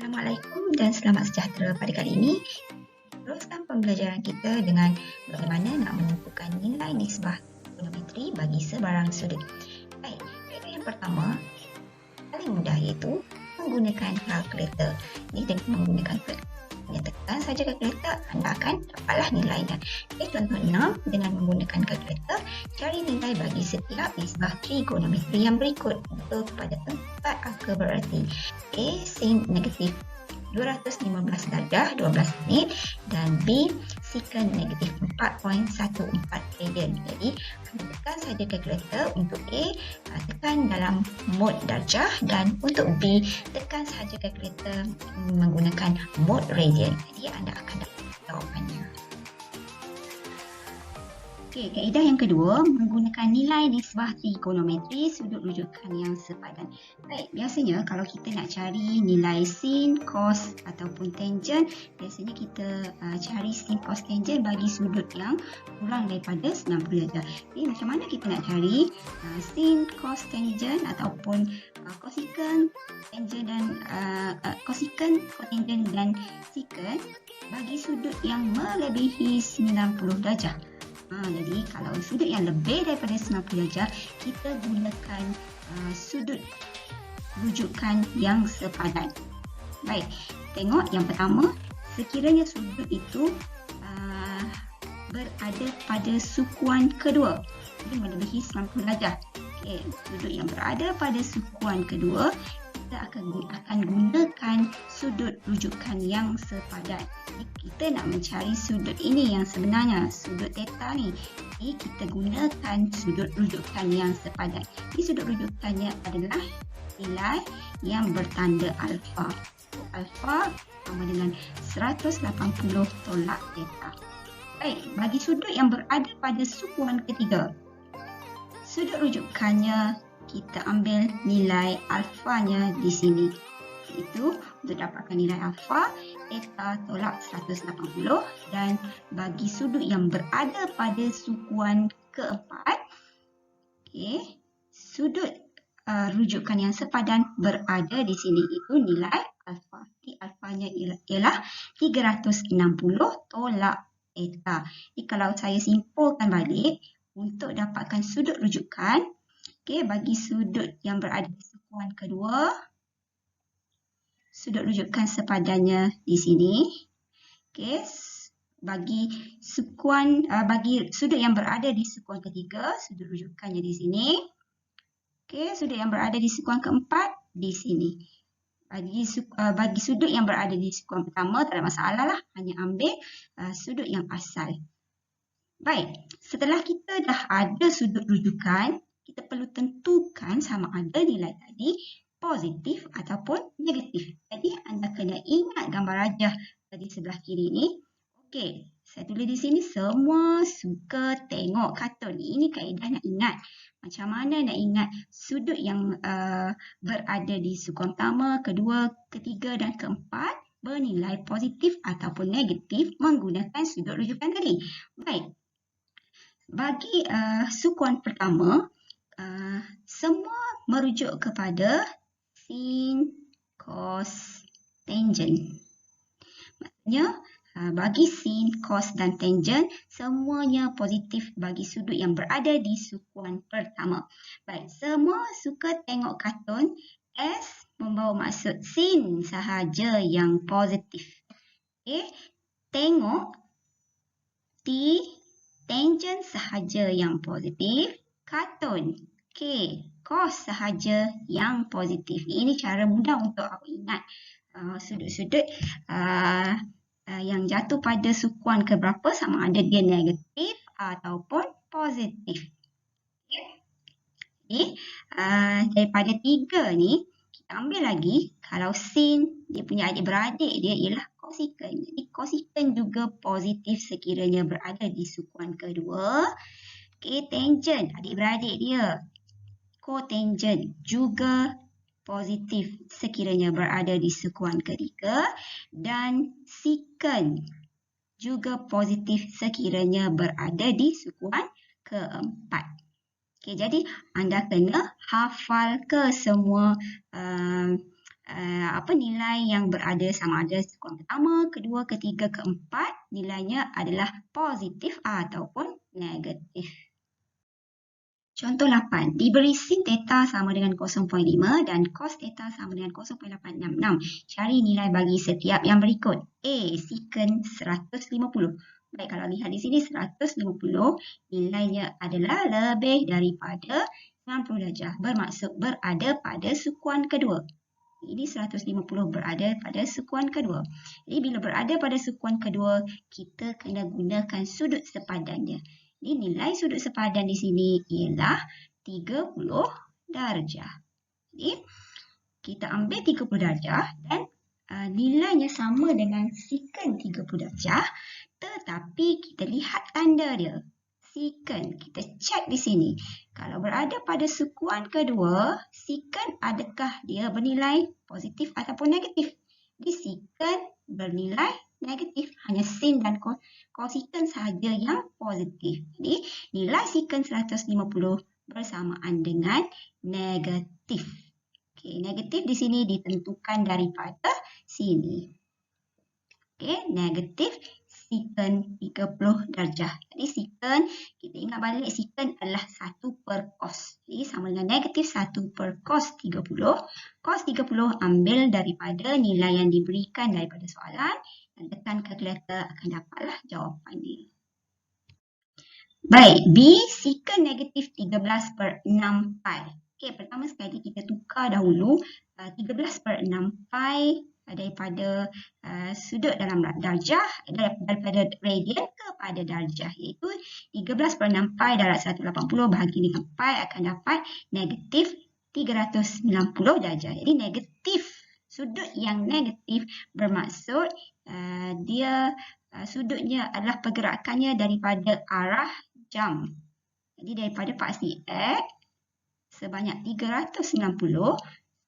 Assalamualaikum dan selamat sejahtera. Pada kali ini, teruskan pembelajaran kita dengan bagaimana nak menentukan nilai nisbah trigonometri bagi sebarang sudut. Baik, kaedah yang pertama, paling mudah iaitu menggunakan kalkulator. Ini dengan menggunakan kalkulator. Tekan saja kalkulator, anda akan dapatlah nilainya. Okay, contoh 6, dengan menggunakan kalkulator, cari nilai bagi setiap nisbah trigonometri yang berikut. Untuk kepada 4 angka berarti A sin negatif 215 darjah 12 minit dan B secant negatif 4.14 radian. Jadi tekan saja kalkulator. Untuk A tekan dalam mod darjah dan untuk B tekan saja kalkulator menggunakan mod radian. Jadi anda akan dapat jawapannya. Okey, kaedah yang kedua, menggunakan nilai nisbah trigonometri sudut rujukan yang sepadan. Baik, biasanya kalau kita nak cari nilai sin, cos ataupun tangent, biasanya kita cari sin, cos, tangent bagi sudut yang kurang daripada 90 darjah. Jadi macam mana kita nak cari sin, cos, tangent ataupun cosecant, tangent dan cosecant, cotangent dan secant bagi sudut yang melebihi 90 darjah. Jadi kalau sudut yang lebih daripada 90 darjah, kita gunakan sudut rujukan yang sepadan. Baik, tengok yang pertama, sekiranya sudut itu berada pada sukuan kedua, jadi melebihi 90 darjah. Okey, sudut yang berada pada sukuan kedua, kita akan gunakan sudut rujukan yang sepadan. Jadi kita nak mencari sudut ini yang sebenarnya, sudut theta ni. Jadi kita gunakan sudut rujukan yang sepadan. Jadi sudut rujukannya adalah nilai yang bertanda alfa. Alfa sama dengan 180 tolak theta. Baik, bagi sudut yang berada pada sukuan ketiga, sudut rujukannya kita ambil nilai alfanya di sini. Itu untuk dapatkan nilai alfa, theta tolak 180, dan bagi sudut yang berada pada sukuan keempat, sudut rujukan yang sepadan berada di sini, itu nilai alfa. Jadi alfanya ialah 360 tolak theta. Jadi kalau saya simpulkan balik, untuk dapatkan sudut rujukan, bagi sudut yang berada di sukuan kedua, sudut rujukan sepadannya di sini. Bagi sudut yang berada di sukuan ketiga, sudut rujukannya di sini. Sudut yang berada di sukuan keempat di sini. Bagi sudut yang berada di sukuan pertama, tak ada masalah lah, hanya ambil sudut yang asal. Baik, setelah kita dah ada sudut rujukan, kita perlu tentukan sama ada nilai tadi positif ataupun negatif. Jadi anda kena ingat gambar rajah di sebelah kiri ni. Okey, saya tulis di sini, semua suka tengok kartun. Ini kaedah nak ingat. Macam mana nak ingat sudut yang berada di sukuan pertama, kedua, ketiga dan keempat bernilai positif ataupun negatif menggunakan sudut rujukan tadi. Baik, bagi sukuan pertama, semua merujuk kepada sin, cos, tangent. Maksudnya, bagi sin, cos dan tangent, semuanya positif bagi sudut yang berada di sukuan pertama. Baik, semua suka tengok kartun. S membawa maksud sin sahaja yang positif. Tengok T, tangent sahaja yang positif. Kartun, cos sahaja yang positif. Ini cara mudah untuk awak ingat sudut-sudut yang jatuh pada sukuan keberapa, sama ada dia negatif ataupun positif. Jadi, daripada 3 ni, kita ambil lagi, kalau sin, dia punya adik-beradik dia ialah cosecant. Jadi, cosecant juga positif sekiranya berada di sukuan kedua. Tangent, adik-beradik dia, cotangent juga positif sekiranya berada di sukuan ketiga, dan secant juga positif sekiranya berada di sukuan keempat. Jadi anda kena hafal ke semua nilai yang berada sama ada sekuan pertama, kedua, ketiga, keempat, nilainya adalah positif ataupun negatif. Contoh 8. Diberi sin theta sama dengan 0.5 dan cos theta sama dengan 0.866. Cari nilai bagi setiap yang berikut. A. Secant 150. Baik, kalau lihat di sini 150, nilainya adalah lebih daripada 90 darjah. Bermaksud berada pada sukuan kedua. Ini 150 berada pada sukuan kedua. Jadi bila berada pada sukuan kedua, kita kena gunakan sudut sepadannya. Jadi nilai sudut sepadan di sini ialah 30 darjah. Jadi kita ambil 30 darjah dan nilainya sama dengan secant 30 darjah, tetapi kita lihat tanda dia. Secant, kita cek di sini. Kalau berada pada sukuan kedua, secant adakah dia bernilai positif ataupun negatif? Jadi secant bernilai negatif, hanya sin dan cosecant sahaja yang positif. Jadi nilai secant 150 bersamaan dengan negatif. Okey, negatif di sini ditentukan daripada sini. Okey, negatif secant 30 darjah. Jadi secant, kita ingat balik secant adalah 1 per cos. Jadi sama dengan negatif 1 per cos 30. Cos 30 ambil daripada nilai yang diberikan daripada soalan dan tekan kalkulator akan dapatlah jawapan dia. Baik, B secant negatif 13 per 6 pi. Okey, pertama sekali kita tukar dahulu 13 per 6 pi daripada sudut dalam darjah, daripada radian kepada darjah, iaitu 13 per 6 pi darab 180 bahagi dengan pi akan dapat negatif 390 darjah. Jadi negatif, sudut yang negatif bermaksud dia sudutnya adalah pergerakannya daripada arah jam. Jadi daripada paksi X sebanyak 360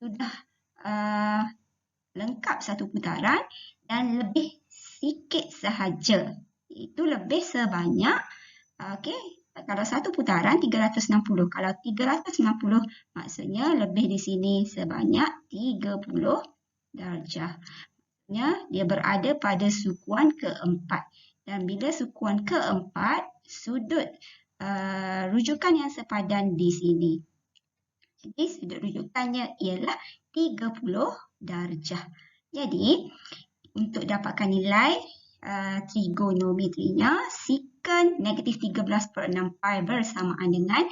sudah lengkap satu putaran dan lebih sikit sahaja. Itu lebih sebanyak, kalau satu putaran 360. Kalau 360 maksudnya lebih di sini sebanyak 30 darjah. Maksudnya dia berada pada sukuan keempat. Dan bila sukuan keempat, sudut rujukan yang sepadan di sini. Jadi sudut rujukannya ialah 30 darjah. Jadi untuk dapatkan nilai trigonometrinya, secant negatif 13 per 6 pi bersamaan dengan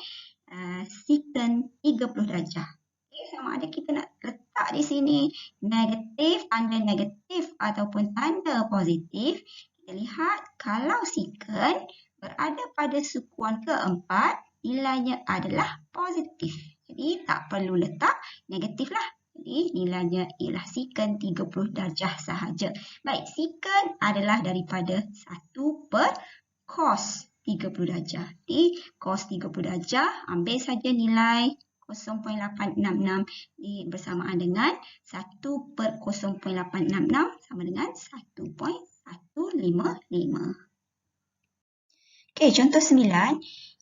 secant 30 darjah. Okay, sama ada kita nak letak di sini negatif, tanda negatif ataupun tanda positif. Kita lihat kalau secant berada pada sukuan keempat, nilainya adalah positif. Jadi tak perlu letak negatif lah. Jadi nilainya ialah secant 30 darjah sahaja. Baik, secant adalah daripada 1 per cos 30 darjah. Jadi cos 30 darjah, ambil saja nilai 0.866 bersamaan dengan 1 per 0.866 sama dengan 1.155. Okey, contoh 9.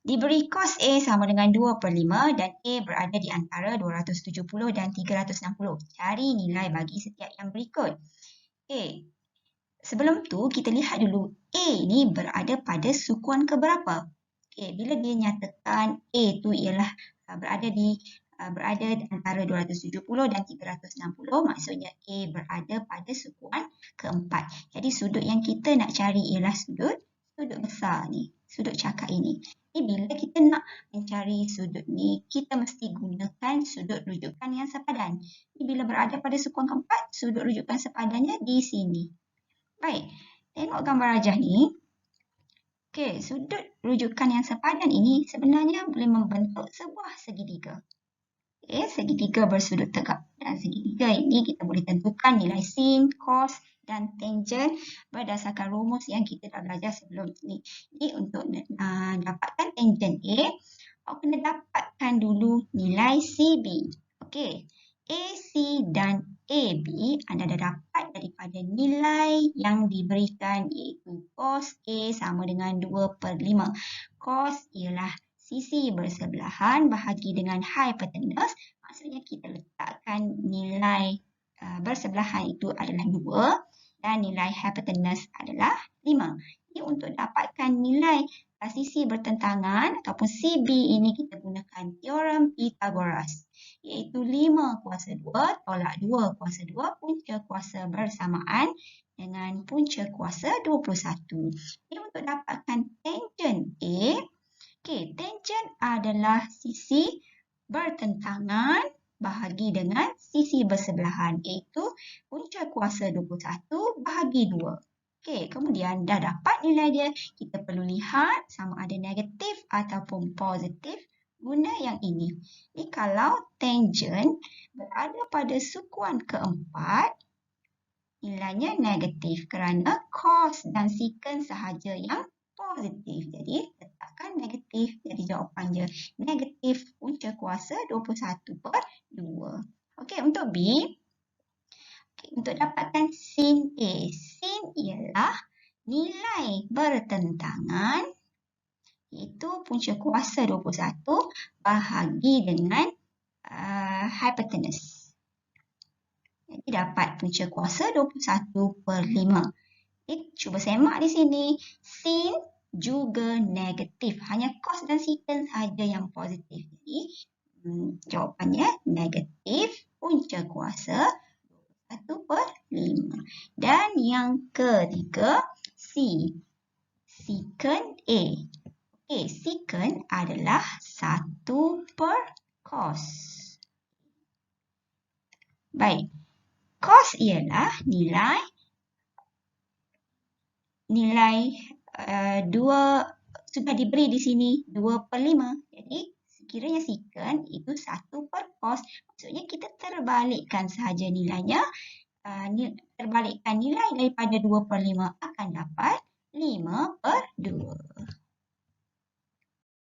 Diberi cos A sama dengan 2 per 5 dan A berada di antara 270 dan 360. Cari nilai bagi setiap yang berikut. Okey, sebelum tu kita lihat dulu A ni berada pada sukuan keberapa? Okey, bila dia nyatakan A tu ialah berada antara 270 dan 360, maksudnya A berada pada sukuan keempat. Jadi sudut yang kita nak cari ialah sudut besar ni, sudut cakap ini. Jadi bila kita nak mencari sudut ni, kita mesti gunakan sudut rujukan yang sepadan. Jadi bila berada pada sukuan keempat, sudut rujukan sepadannya di sini. Baik, tengok gambar rajah ni. Okey, sudut rujukan yang sepadan ini sebenarnya boleh membentuk sebuah segitiga. Okey, segitiga bersudut tegak. Dan segitiga ini kita boleh tentukan nilai sin, cos dan tangent berdasarkan rumus yang kita dah belajar sebelum ini. Jadi untuk dapatkan tangent A, awak kena dapatkan dulu nilai CB. Okey, AC dan AB anda dah dapat daripada nilai yang diberikan, iaitu cos A sama dengan 2 per 5. Cos ialah sisi bersebelahan bahagi dengan hypotenuse. Maksudnya kita letakkan nilai bersebelahan itu adalah 2 dan nilai hipotenus adalah 5. Jadi untuk dapatkan nilai sisi bertentangan ataupun CB ini kita gunakan teorem Pythagoras, iaitu 5 kuasa 2 tolak 2 kuasa 2 punca kuasa bersamaan dengan punca kuasa 21. Jadi untuk dapatkan tangent A, tangent adalah sisi bertentangan bahagi dengan sisi bersebelahan, iaitu punca kuasa 21 bahagi 2. Kemudian dah dapat nilai dia, kita perlu lihat sama ada negatif ataupun positif guna yang ini. Jadi kalau tangent berada pada sukuan keempat, nilainya negatif kerana cos dan secant sahaja yang positif. Jadi letakkan negatif, jadi jawapannya negatif punca kuasa 21/2. Untuk B, untuk dapatkan sin A. Sin ialah nilai bertentangan, iaitu punca kuasa 21 bahagi dengan hipotenus. Jadi dapat punca kuasa 21/5. Cuba semak di sini. Sin juga negatif. Hanya cos dan secant sahaja yang positif. Jadi jawapannya negatif punca kuasa 21/5. Dan yang ketiga, C. Secant A. Secant adalah 1/cos. Baik. Cos ialah nilai 2 sudah diberi di sini 2/5. Jadi sekiranya secant itu 1/cos. Maksudnya kita terbalikkan sahaja nilainya. Terbalikkan nilai daripada 2/5 akan dapat 5/2.